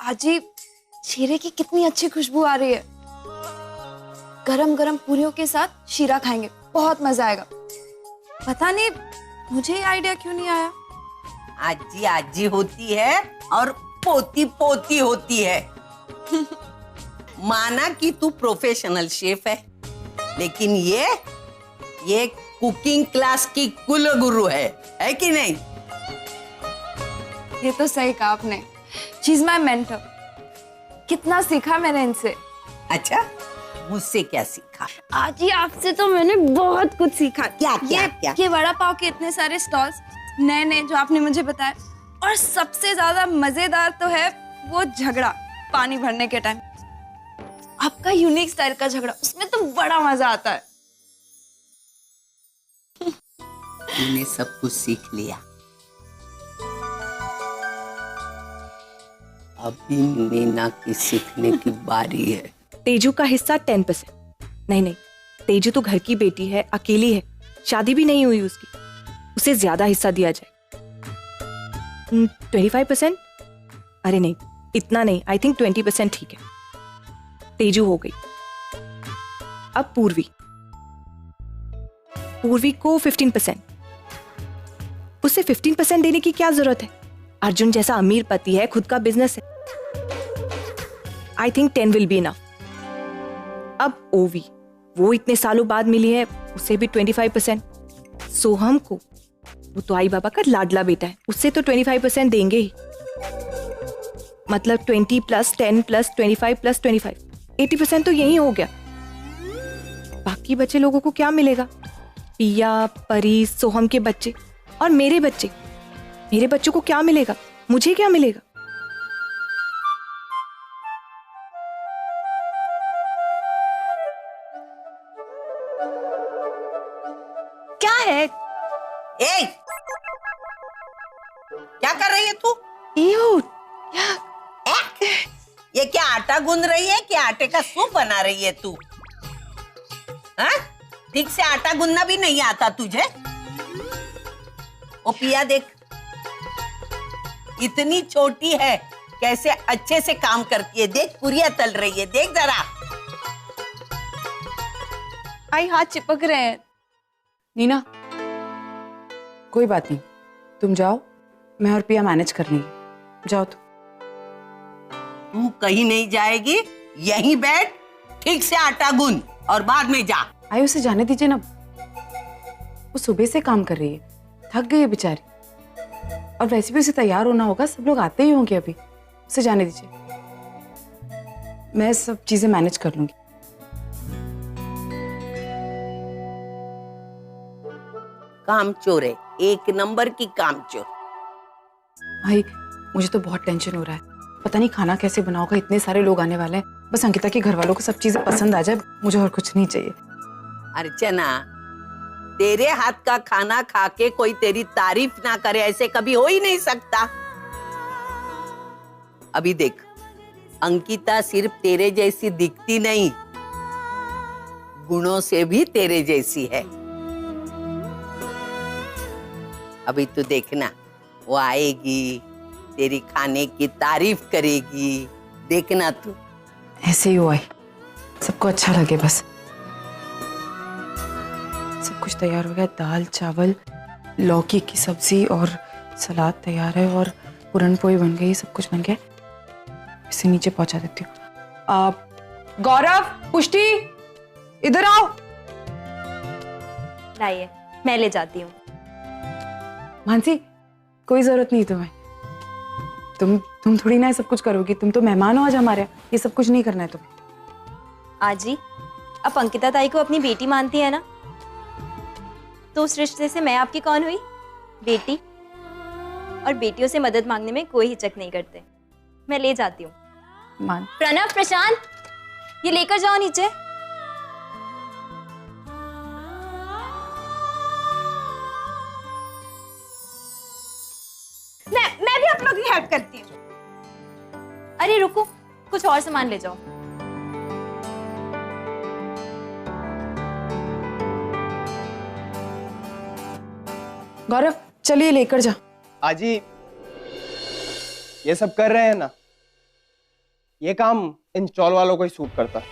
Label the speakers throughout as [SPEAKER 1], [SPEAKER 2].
[SPEAKER 1] आजी, शीरे की कितनी अच्छी खुशबू आ रही है। गरम गरम पूरियों के साथ शीरा खाएंगे, बहुत मजा आएगा। पता नहीं मुझे ये आइडिया क्यों नहीं आया।
[SPEAKER 2] आजी आजी होती है और पोती पोती होती है। माना कि तू प्रोफेशनल शेफ है, लेकिन ये कुकिंग क्लास की कुलगुरु है कि नहीं?
[SPEAKER 1] ये तो सही कहा आपने। She is my mentor. कितना सीखा मैंने इनसे।
[SPEAKER 2] अच्छा, मुझसे क्या सीखा?
[SPEAKER 1] आजी, आपसे तो मैंने बहुत कुछ सीखा।
[SPEAKER 2] क्या?
[SPEAKER 1] ये वड़ा पाव के इतने सारे स्टॉल्स नए नए जो आपने मुझे बताया, और सबसे ज्यादा मजेदार तो है वो झगड़ा पानी भरने के टाइम। आपका यूनिक स्टाइल का झगड़ा, उसमें तो बड़ा मजा आता है।
[SPEAKER 2] तूने सब कुछ सीख लिया। अभी मीना की सीखने की बारी है।
[SPEAKER 3] तेजू का हिस्सा 10%। नहीं, तेजू तो घर की बेटी है, अकेली है, शादी भी नहीं हुई उसकी, उसे ज्यादा हिस्सा दिया जाए। 25%? अरे नहीं, इतना नहीं, आई थिंक 20% ठीक है। तेजू हो गई। अब पूर्वी को 15%। उसे 15% देने की क्या जरूरत है? अर्जुन जैसा अमीर पति है, खुद का बिजनेस है। I think 10 will be enough. अब ओवी, वो इतने सालों बाद मिली है, उसे भी 25%। सोहम को, वो तो आई बाबा का लाडला बेटा है, उससे तो 25% देंगे ही। मतलब 20 + 10 + 25 + 25, 80% तो यही हो गया। बाकी बचे लोगों को क्या मिलेगा? पिया, परी, सोहम के बच्चे और मेरे बच्चे। मेरे बच्चों को क्या मिलेगा? मुझे क्या मिलेगा?
[SPEAKER 1] क्या है?
[SPEAKER 2] ए, क्या कर रही है तू? ये क्या आटा गूंद रही है कि आटे का सूप बना रही है तू? हाँ? ठीक से आटा गूंदना भी नहीं आता तुझे? ओ पिया, देख, इतनी छोटी है, कैसे अच्छे से काम करती है। देख, पूरियां तल रही है, देख जरा।
[SPEAKER 1] आई, हाथ चिपक रहे हैं।
[SPEAKER 4] नीना, कोई बात नहीं, तुम जाओ, मैं और पिया मैनेज कर लेंगे। जाओ
[SPEAKER 2] तू कहीं नहीं जाएगी, यहीं बैठ, ठीक से आटा गूंद और बाद में जा।
[SPEAKER 4] आई, उसे जाने दीजिए ना, वो सुबह से काम कर रही है, थक गई है बेचारी। और वैसे भी उसे तैयार होना होगा, सब लोग आते ही होंगे अभी। उसे जाने दीजिए, मैं सब चीजें मैनेज कर लूंगी।
[SPEAKER 2] कामचोर है, एक नंबर की कामचोर।
[SPEAKER 4] भाई, मुझे तो बहुत टेंशन हो रहा है, पता नहीं खाना कैसे बनाओगा, इतने सारे लोग आने वाले हैं। बस अंकिता के घर वालों को सब चीजें पसंद आ जाए, मुझे और कुछ नहीं चाहिए।
[SPEAKER 2] अर्चना, तेरे हाथ का खाना खा के कोई तेरी तारीफ ना करे, ऐसे कभी हो ही नहीं सकता। अभी देख, अंकिता सिर्फ तेरे जैसी दिखती नहीं, गुणों से भी तेरे जैसी है। अभी तू देखना, वो आएगी, तेरी खाने की तारीफ करेगी, देखना तू।
[SPEAKER 4] ऐसे ही हुआ है, सबको अच्छा लगे बस। सब कुछ तैयार हो गया, दाल चावल, लौकी की सब्जी और सलाद तैयार है, और पूरन पोई बन गई, सब कुछ बन गया। इसे नीचे पहुंचा देती हूँ। आप गौरव, पुष्टि, इधर आओ।
[SPEAKER 5] लाइए, मैं ले जाती हूँ।
[SPEAKER 4] मानसी, कोई जरूरत नहीं तुम्हें, तुम थोड़ी ना सब कुछ करोगी, तुम तो मेहमान हो आज हमारे, ये सब कुछ नहीं करना है तुम्हें।
[SPEAKER 5] आजी, अब अंकिता ताई को अपनी बेटी मानती है ना, तो उस रिश्ते से मैं आपकी कौन हुई? बेटी। और बेटियों से मदद मांगने में कोई हिचक नहीं करते। मैं ले जाती हूँ। प्रणव, प्रशांत, ये लेकर जाओ नीचे।
[SPEAKER 1] मैं भी आप लोगों की हेल्प करती हूँ।
[SPEAKER 5] अरे रुको, कुछ और सामान ले जाओ।
[SPEAKER 4] गौरव, चलिए लेकर जा।
[SPEAKER 6] आजी, ये सब कर रहे हैं ना, ये काम इन चौल वालों को ही सूट करता है।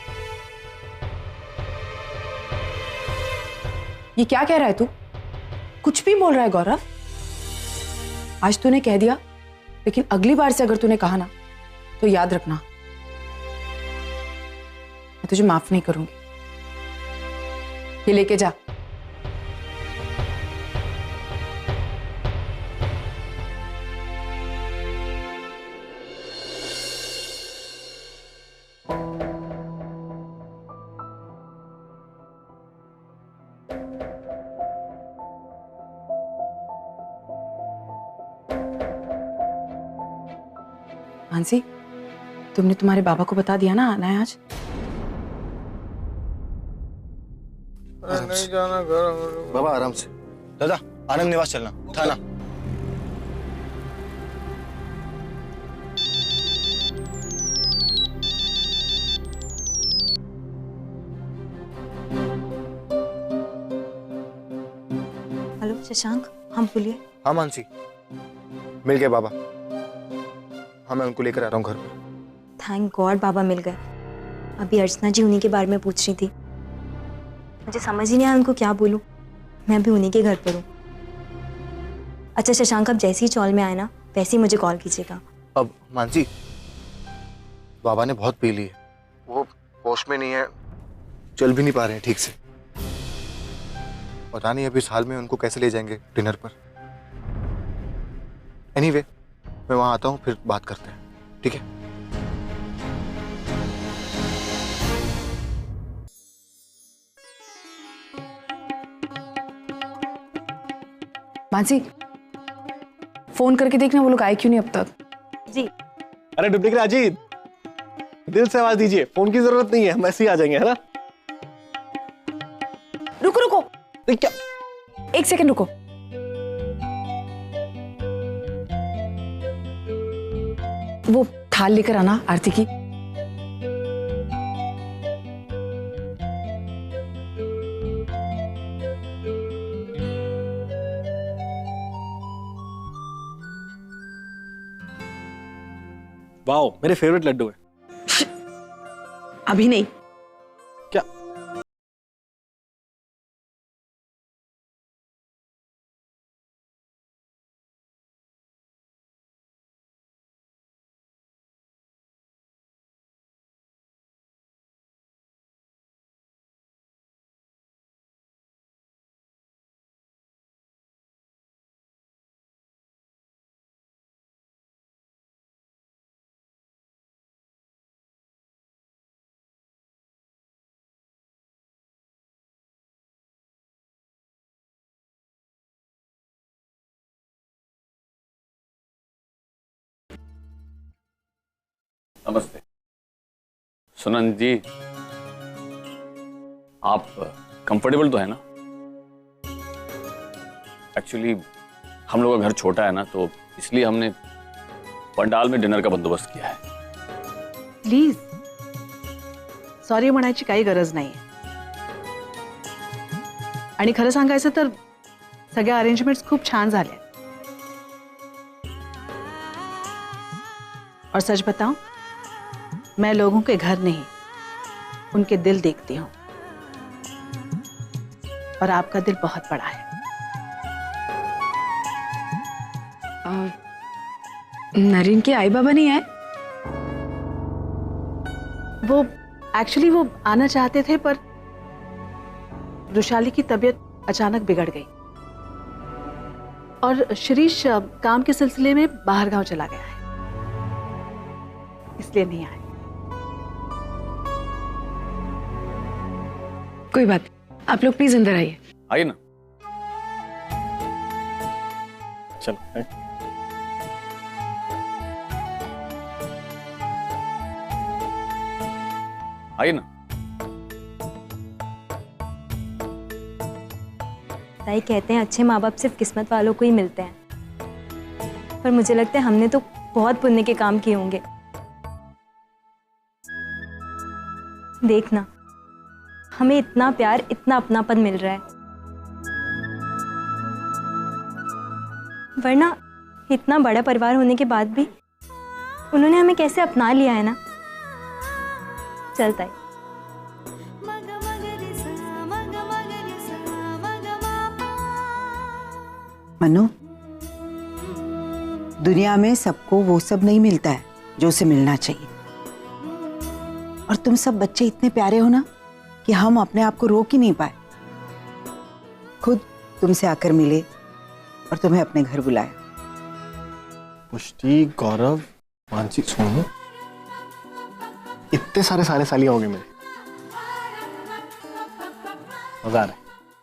[SPEAKER 4] ये क्या कह रहा है तू? कुछ भी बोल रहा है गौरव। आज तूने कह दिया, लेकिन अगली बार से अगर तूने कहा ना तो याद रखना, मैं तुझे माफ नहीं करूंगी। ये लेके जा। मानसी, तुमने तुम्हारे बाबा को बता दिया ना आना है आज?
[SPEAKER 7] नहीं जाना घर। बाबा आराम से। दादा आनंद निवास चलना, थाना।
[SPEAKER 5] हेलो शशांक, हम बोलिए।
[SPEAKER 7] हाँ मानसी, मिल गए बाबा। हाँ मैं उनको लेकर आ रहा हूँ घर पे।
[SPEAKER 5] थैंक गॉड बाबा मिल गए। अभी अर्चना जी उन्हीं के बारे में पूछ रही थी, मुझे समझ ही नहीं आया उनको क्या बोलूं। मैं अभी उन्हीं के घर पर हूँ। अच्छा शशांक, अब जैसे ही चौल में आए ना वैसे ही मुझे कॉल कीजिएगा।
[SPEAKER 7] अब मानसी, बाबा ने बहुत पी ली है, वो होश में नहीं है, चल भी नहीं पा रहे हैं ठीक से। पता नहीं अभी इस हाल में उनको कैसे ले जाएंगे डिनर पर। एनीवे, मैं वहां आता हूँ, फिर बात करते हैं, ठीक है?
[SPEAKER 4] मानसी, फोन करके देखना वो लोग आए क्यों नहीं अब तक।
[SPEAKER 5] जी।
[SPEAKER 6] अरे डुप्लीकेट अजीत, दिल से आवाज दीजिए, फोन की जरूरत नहीं है, हम ऐसे ही आ जाएंगे, है ना?
[SPEAKER 4] रुको रुको,
[SPEAKER 6] क्या?
[SPEAKER 4] एक सेकंड रुको। वो थाल लेकर आना आरती की।
[SPEAKER 6] वाओ, मेरे फेवरेट लड्डू है।
[SPEAKER 4] अभी नहीं।
[SPEAKER 6] क्या?
[SPEAKER 8] नमस्ते सुनंद जी, आप कंफर्टेबल तो है ना? एक्चुअली हम लोग का घर छोटा है ना, तो इसलिए हमने पंडाल में डिनर का बंदोबस्त किया है।
[SPEAKER 9] प्लीज सॉरी म्हणायची काही गरज नाही आणि खरं सांगायचं तर सगळ्या अरेंजमेंट्स खूप छान झाले। और सच बताऊं, मैं लोगों के घर नहीं उनके दिल देखती हूं, और आपका दिल बहुत बड़ा है।
[SPEAKER 4] नरीन के आई बाबा नहीं आए?
[SPEAKER 9] वो एक्चुअली वो आना चाहते थे, पर रुशाली की तबीयत अचानक बिगड़ गई और शिरीष काम के सिलसिले में बाहर गांव चला गया है, इसलिए नहीं आए।
[SPEAKER 4] कोई बात, आप लोग प्लीज अंदर आइए।
[SPEAKER 8] आइए ना।
[SPEAKER 6] चलो है?
[SPEAKER 8] आइए ना।
[SPEAKER 5] ताई कहते हैं अच्छे माँ बाप सिर्फ किस्मत वालों को ही मिलते हैं, पर मुझे लगता है हमने तो बहुत पुण्य के काम किए होंगे। देखना, हमें इतना प्यार, इतना अपनापन मिल रहा है, वरना इतना बड़ा परिवार होने के बाद भी उन्होंने हमें कैसे अपना लिया है ना। चलता है।
[SPEAKER 10] मनु, दुनिया में सबको वो सब नहीं मिलता है जो उसे मिलना चाहिए। और तुम सब बच्चे इतने प्यारे हो ना कि हम अपने आप को रोक ही नहीं पाए। खुद तुमसे आकर मिले और तुम्हें अपने घर बुलाया।
[SPEAKER 6] पुष्टि, गौरव, मानसी, सोनू, इतने सारे सालियां हो गए मेरे। मजा आ रहा है।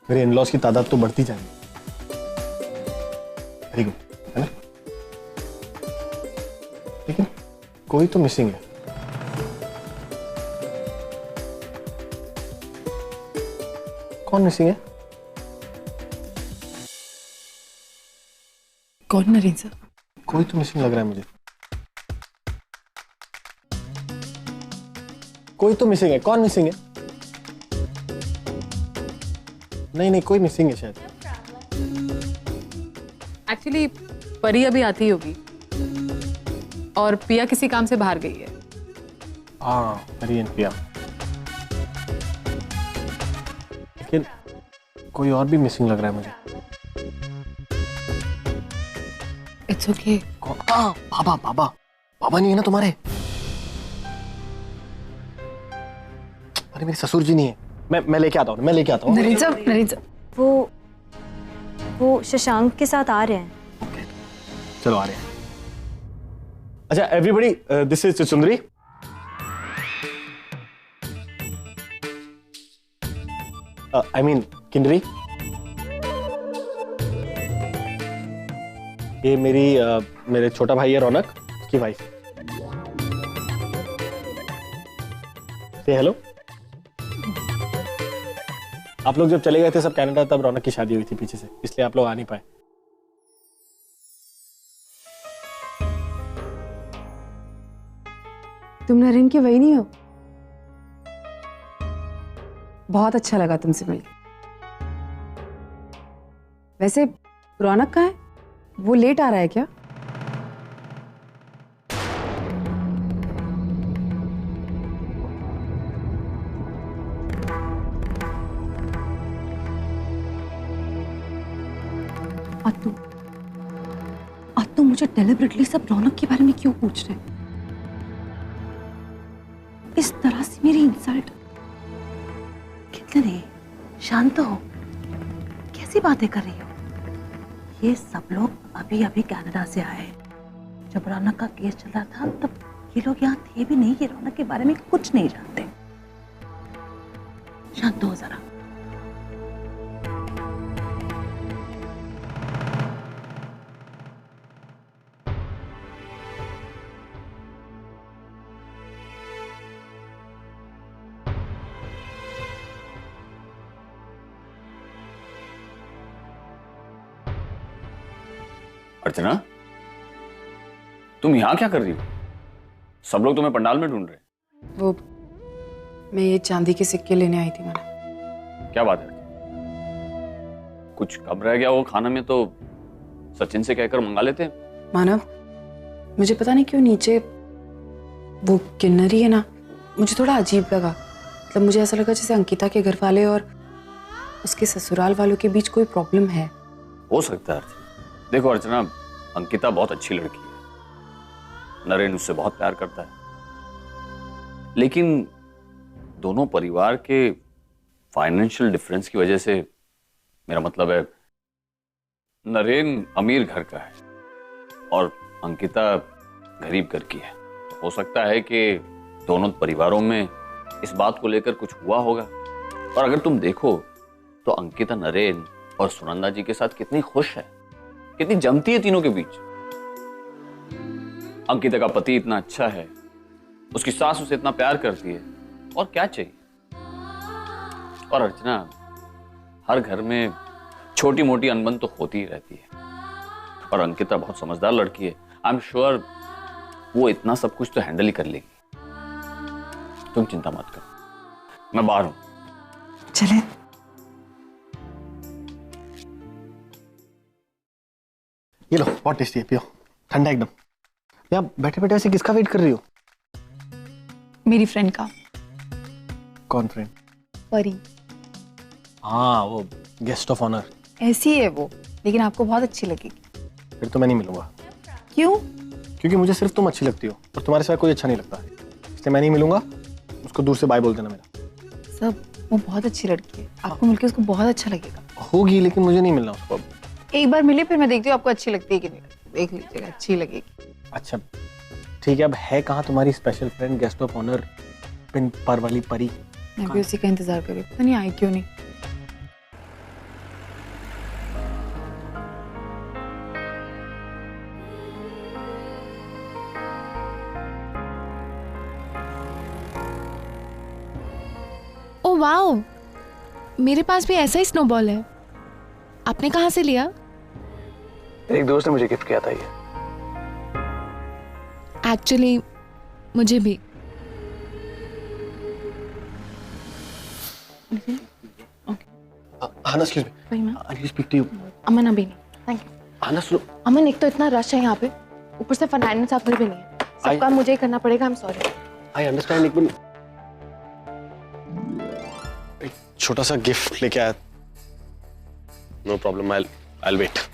[SPEAKER 6] मेरे इन-लॉज की तादाद तो बढ़ती जाएगी। वेरी गुड, है ना? लेकिन कोई तो मिसिंग है। कौन मिसिंग है?
[SPEAKER 4] कौन नरेंद्र सर?
[SPEAKER 6] कोई तो मिसिंग लग रहा है मुझे। कोई तो मिसिंग है। कौन मिसिंग है? नहीं, कोई मिसिंग है शायद।
[SPEAKER 4] एक्चुअली परी अभी आती होगी और पिया किसी काम से बाहर गई है।
[SPEAKER 6] हाँ, परी एंड पिया। लेकिन कोई और भी मिसिंग लग रहा है मुझे।
[SPEAKER 4] It's okay.
[SPEAKER 6] बाबा नहीं है ना तुम्हारे? अरे मेरे ससुर जी नहीं है। मैं लेके आता हूँ।
[SPEAKER 4] नरेंद्र सर,
[SPEAKER 5] वो शशांक के साथ आ रहे हैं।
[SPEAKER 6] चलो आ रहे हैं। अच्छा everybody, this is Sundari. I mean Kinnari. ये मेरे छोटा भाई है रौनक, उसकी वाइफ। से हेलो। आप लोग जब चले गए थे सब कनाडा, तब रौनक की शादी हुई थी पीछे से, इसलिए आप लोग आ नहीं पाए।
[SPEAKER 4] तुम नरेंद्र के वही नहीं हो? बहुत अच्छा लगा तुमसे मिलकर। वैसे रौनक कहाँ है? वो लेट आ रहा है क्या?
[SPEAKER 9] और तुम मुझे डेलिबरेटली सब रौनक के बारे में क्यों पूछ रहे? इस तरह से मेरी इंसल्ट। कितने शांत हो, कैसी बातें कर रही हो? ये सब लोग अभी अभी कनाडा से आए। जब रौनक का केस चल रहा था तब ये लोग यहाँ थे भी नहीं। ये रौनक के बारे में कुछ नहीं जानते। शांत हो जरा।
[SPEAKER 8] अर्चना, तुम यहाँ क्या कर रही हो? सब लोग तुम्हें पंडाल में ढूंढ रहे हैं।
[SPEAKER 4] वो मैं ये चांदी के सिक्के लेने आई थी माना।
[SPEAKER 8] क्या बात है? कुछ कम रह गया वो खाना में तो सचिन से कहकर मंगा लेते हैं।
[SPEAKER 4] मानव, मुझे पता नहीं क्यों नीचे वो किन्नरी है ना, मुझे थोड़ा अजीब लगा। मतलब मुझे ऐसा लगा जैसे अंकिता के घर वाले और उसके ससुराल वालों के बीच कोई प्रॉब्लम है।
[SPEAKER 8] हो सकता है अर्चना। देखो अर्चना, अंकिता बहुत अच्छी लड़की है। नरेन उससे बहुत प्यार करता है, लेकिन दोनों परिवार के फाइनेंशियल डिफरेंस की वजह से, मेरा मतलब है नरेन अमीर घर का है और अंकिता गरीब घर की है। हो सकता है कि दोनों परिवारों में इस बात को लेकर कुछ हुआ होगा। और अगर तुम देखो तो अंकिता नरेन और सुनंदा जी के साथ कितनी खुश है, कितनी जमती है तीनों के बीच। अंकिता का पति इतना अच्छा है, उसकी सास उसे इतना प्यार करती है, और क्या चाहिए। और अर्चना, हर घर में छोटी मोटी अनबन तो होती ही रहती है, और अंकिता बहुत समझदार लड़की है। आई एम श्योर वो इतना सब कुछ तो हैंडल ही कर लेगी। तुम चिंता मत करो, मैं बाहर हूं।
[SPEAKER 10] चले।
[SPEAKER 6] ये लो, बहुत टेस्टी है, पियो, ठंडा एकदम। यार बैठे बैठे ऐसे किसका वेट कर रही हो?
[SPEAKER 4] मेरी फ्रेंड का।
[SPEAKER 6] कौन फ्रेंड?
[SPEAKER 4] परी।
[SPEAKER 6] हाँ, वो गेस्ट ऑफ ऑनर।
[SPEAKER 4] ऐसी है वो, लेकिन आपको बहुत अच्छी लगेगी।
[SPEAKER 6] फिर तो मैं नहीं मिलूंगा।
[SPEAKER 4] क्यों?
[SPEAKER 6] क्योंकि मुझे सिर्फ तुम अच्छी लगती हो और तुम्हारे सिवा कोई अच्छा नहीं लगता, इसलिए मैं नहीं मिलूंगा। उसको दूर से बाय बोल देना मेरा।
[SPEAKER 4] सब, वो बहुत अच्छी लड़की है, आपको मिलके उसको बहुत अच्छा लगेगा।
[SPEAKER 6] होगी, लेकिन मुझे नहीं मिलना उसको अब।
[SPEAKER 4] एक बार मिलिए, फिर मैं देखती हूँ आपको अच्छी लगती है कि नहीं लगती। देख लीजिएगा, अच्छी लगेगी।
[SPEAKER 6] अच्छा ठीक है, अब है कहाँ तुम्हारी special friend guest of honour pin पर वाली परी?
[SPEAKER 4] मैं भी उसी का इंतजार कर रही हूँ, पता नहीं आई क्यों नहीं।
[SPEAKER 11] ओ वाओ, मेरे पास भी ऐसा ही स्नोबॉल है। आपने कहाँ से लिया?
[SPEAKER 6] एक दोस्त ने मुझे गिफ्ट किया था ये।
[SPEAKER 11] एक्चुअली मुझे भी।
[SPEAKER 6] Hannah, excuse me.
[SPEAKER 4] वही मैं।
[SPEAKER 6] I need to speak to you.
[SPEAKER 4] अमन अभी नहीं, थैंक यू।
[SPEAKER 6] Hannah, सुनो।
[SPEAKER 4] अमन, एक तो इतना रश है यहाँ पे, ऊपर से फाइनेंस आपको भी नहीं है, सब काम मुझे ही करना पड़ेगा। I am sorry.
[SPEAKER 6] I understand, एक मिनट। एक छोटा सा गिफ्ट लेके आया। No problem, I'll wait.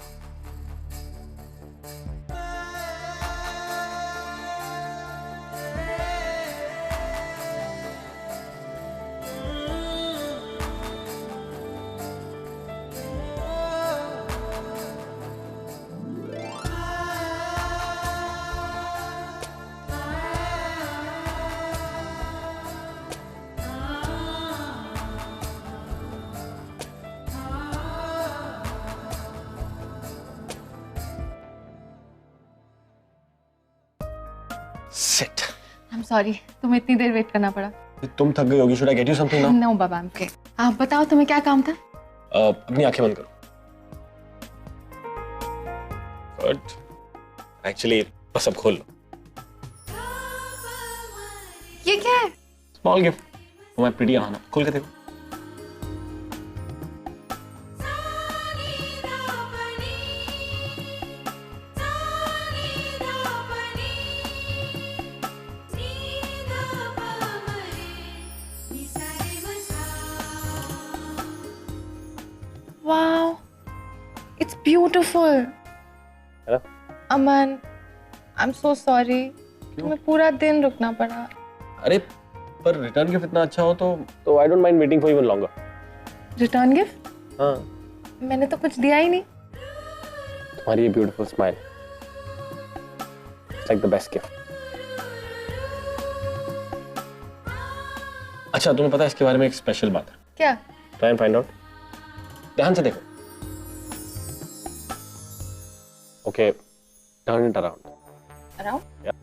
[SPEAKER 6] Sit.
[SPEAKER 4] I am sorry, तुम्हें इतनी देर वेट करना पड़ा।
[SPEAKER 6] तुम थक गई होगी। Should I get you something now?
[SPEAKER 4] No बाबा, आई एम ओके। आप बताओ, तुम्हें क्या काम था?
[SPEAKER 6] अपनी आंखें बंद करो। Good. Actually, बस अब खोल लो।
[SPEAKER 4] ये क्या है?
[SPEAKER 6] Small gift. For my pretty Hannah. खोल के देखो।
[SPEAKER 4] Wow, it's beautiful.
[SPEAKER 6] है?
[SPEAKER 4] अमन, I'm so sorry. तुम्हें पूरा दिन रुकना पड़ा।
[SPEAKER 6] अरे पर रिटर्न गिफ्ट इतना अच्छा हो तो I don't mind waiting for even longer.
[SPEAKER 4] Return gift?
[SPEAKER 6] हाँ,
[SPEAKER 4] मैंने तो कुछ दिया ही नहीं।
[SPEAKER 6] तुम्हारी ये beautiful smile. It's like the best gift. अच्छा, तुम्हें पता है इसके बारे में एक स्पेशल बात है?
[SPEAKER 4] क्या?
[SPEAKER 6] Try and find out. ध्यान से देखो। Okay, turn it around.
[SPEAKER 4] Around?
[SPEAKER 6] Yeah.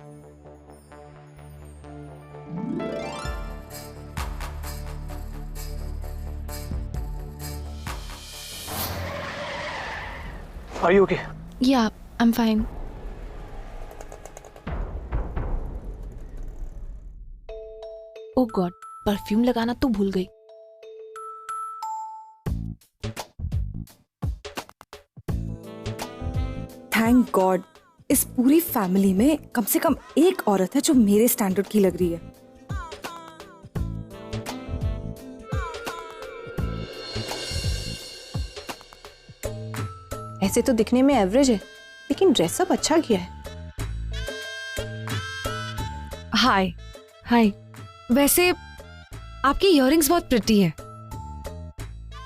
[SPEAKER 6] Are you okay?
[SPEAKER 11] Yeah I am fine. Oh God, perfume लगाना तो भूल गई।
[SPEAKER 3] थैंक गॉड, इस पूरी फैमिली में कम से कम एक औरत है जो मेरे स्टैंडर्ड की लग रही है। ऐसे तो दिखने में एवरेज है, लेकिन ड्रेसअप अच्छा किया है।
[SPEAKER 11] हाय हाय, वैसे आपकी इयररिंग्स बहुत प्रिटी है।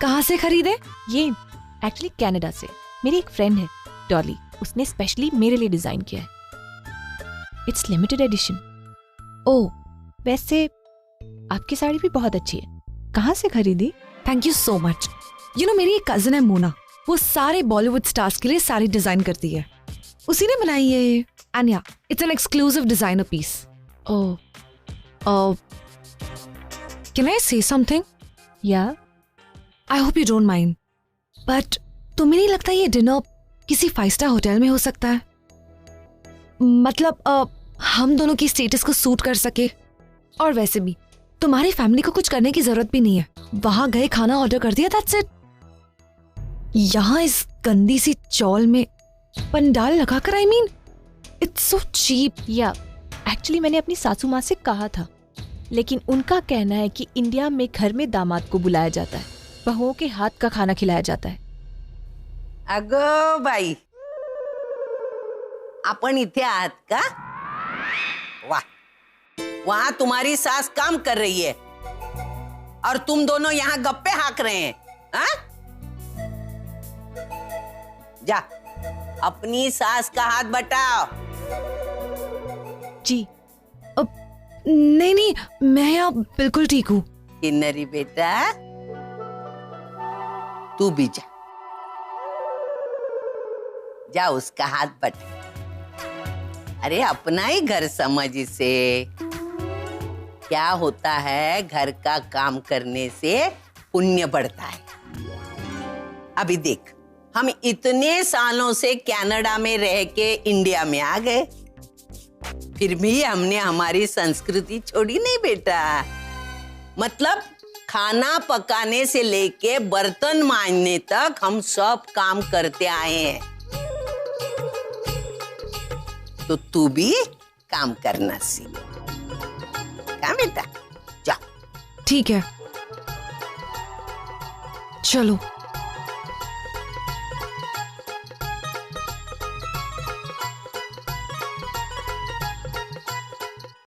[SPEAKER 11] कहाँ से खरीदे?
[SPEAKER 12] ये एक्चुअली कनाडा से मेरी एक फ्रेंड है डॉली, उसने स्पेशली मेरे लिए डिजाइन किया है। It's limited edition. ओह, वैसे आपकी साड़ी भी बहुत अच्छी है। कहाँ से खरीदी?
[SPEAKER 11] Thank you so much. You know, मेरी एक कजिन है मोना, वो सारे बॉलीवुड स्टार्स के लिए साड़ी डिजाइन करती है। उसी ने बनाई है ये। And yeah, it's an exclusive designer piece.
[SPEAKER 12] Oh,
[SPEAKER 11] can I say something?
[SPEAKER 12] Yeah
[SPEAKER 11] I hope you don't mind, but तुम्हें नहीं लगता ये डिनर किसी 5 स्टार होटल में हो सकता है? मतलब हम दोनों की स्टेटस को सूट कर सके। और वैसे भी तुम्हारी फैमिली को कुछ करने की जरूरत भी नहीं है। वहां गए, खाना ऑर्डर कर दिया, दैट्स इट। यहाँ इस गंदी सी चौल में पंडाल लगाकर, I mean it's so cheap.
[SPEAKER 12] Yeah actually मैंने अपनी सासू माँ से कहा था लेकिन उनका कहना है कि इंडिया में घर में दामाद को बुलाया जाता है, बहुओं के हाथ का खाना खिलाया जाता है।
[SPEAKER 2] अगं बाई, आपण इथे आहात का? वाह, वहां तुम्हारी सास काम कर रही है और तुम दोनों यहाँ गप्पे हाँक रहे हैं, हाँ? जा, अपनी सास का हाथ बटाओ।
[SPEAKER 11] जी नहीं नहीं, मैं यहाँ बिल्कुल ठीक हूँ।
[SPEAKER 2] किन्नरी बेटा, तू भी जा, जा उसका हाथ बटा। अरे अपना ही घर समझ इसे। क्या होता है, घर का काम करने से पुण्य बढ़ता है। अभी देख, हम इतने सालों से कनाडा में रह के इंडिया में आ गए, फिर भी हमने हमारी संस्कृति छोड़ी नहीं बेटा। मतलब खाना पकाने से लेके बर्तन मांजने तक हम सब काम करते आए हैं। तो तू भी काम करना सीख। क्या बेटा, जा।
[SPEAKER 11] ठीक है, चलो।